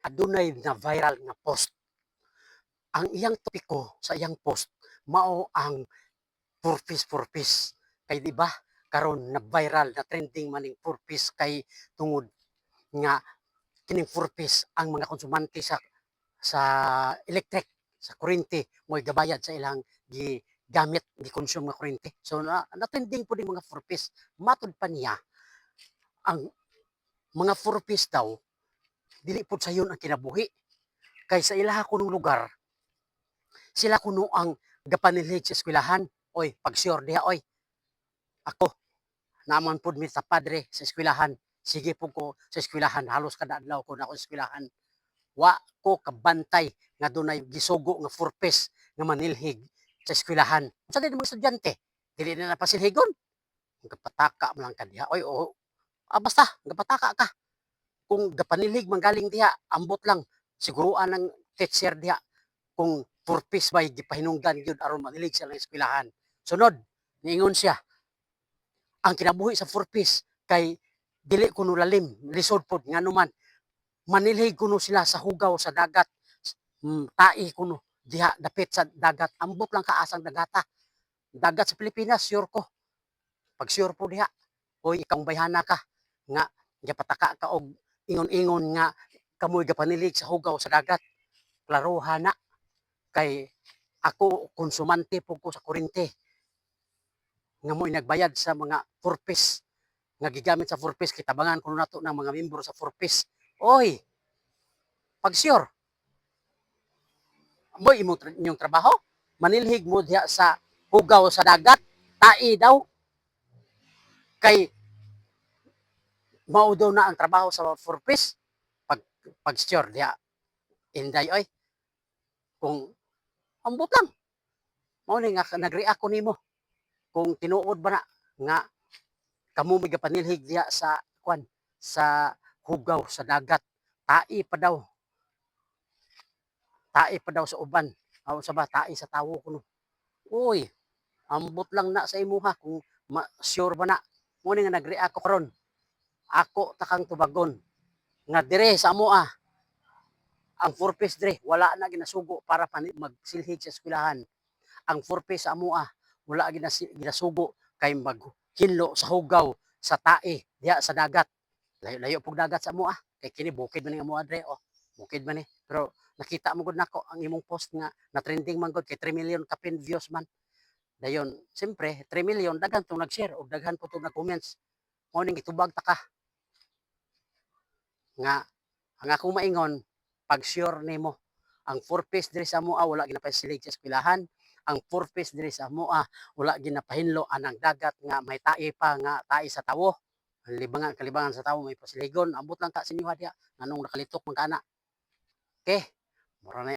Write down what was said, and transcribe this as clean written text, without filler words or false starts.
adunay na viral nga post. Ang iyang topiko sa iyang post mao ang purpose. Kay di ba karon na viral na trending maning purpose kay tungod nga kining purpose ang mga konsumante sa electric, sa kuryente mo'y gabayad sa ilang gigamit gi-consume nga kuryente. So na trending po yung mga purpose. Matud pa niya ang mga purpose daw dili pud sayon ang kinabuhi kay sa ilaha kunong lugar sila kuno ang gapanilhig sa eskwelahan. Oy, pag-sure diha oy. Ako, naman pud mi sa padre sa eskwelahan. Sige po ko sa eskwelahan. Halos kada adlaw ko na ako sa eskwelahan. Wa ko kabantay nga dunay gisugo nga purpose nga manilhig sa eskwelahan. Unsa din mga estudyante? Dili na napasilhigon. Gapataka man lang ka diha. Oy, oh, basta, gapataka ka. Kung gapanilhig manggaling diha, ambot lang. Siguruan ng teacher diha kung purpose ba'y gipahinungdan gyud aron manilig sa eskwelahan. Sunod, niingon siya, ang kinabuhi sa purpose kay dili kuno lalim, lisod pod nganuman manilhig kuno sila sa hugaw sa dagat. Tai kuno diha dapit sa dagat. Ambot lang kaasang dagata. Dagat sa Pilipinas, sure ko. Pag sure po diha, oy ikaw bayhana ka nga gapataka ka og ingon-ingon nga kamoy gapanilig sa hugaw sa dagat. Klarohan na kay ako konsumante po ko sa kuryente nga mo'y nagbayad sa mga purpose nga gigamit sa purpose kitabangan kuno nato ng mga membro sa purpose. Oy, pag sure mo inyong trabaho manilhig mo diha sa hugaw sa dagat, tai daw kay mao daw na ang trabaho sa purpose. Pag sure diha inday oy kung ambot lang mao ni nga nag-react ko nimo kung tinuod ba na nga kamo may gapanilhig diha sa kwan sa hugaw sa dagat. Tai pa daw sa uban. Sa ba tai sa tawo kuno. Uy, ambot lang na sa imuha kung sure ba na. Mo nga nag-react ko karon. Ako takang tubagon nga dire sa amoa ang purpose dire wala na ginasugo para magsilhig sa eskwelahan. Ang purpose sa amoa wala ginasugo kay maghinlo sa hugaw sa tae diha sa dagat. Layo pug dagat sa amoa kay kini bukid man ang amoa dire oh. Bukid man pero nakita mo gud nako ang imong post nga na trending man gud kay 3 million ka pin views man. Dayon, siyempre 3 million daghan tong nag-share ug daghan po tong nag-comments. Mo ning itubag ta ka nga ang akong maingon pag sure nimo ang purpose diri sa amoa wala ginapasilig sa eskwelahan. Ang purpose diri sa amoa wala ginapahinlo anang dagat nga may tae pa nga tae sa tawo. Kalibangan sa tawo may pasiligon. Ambot lang ka sa inyo diha nganong nakalitok man kana. Okay, mura na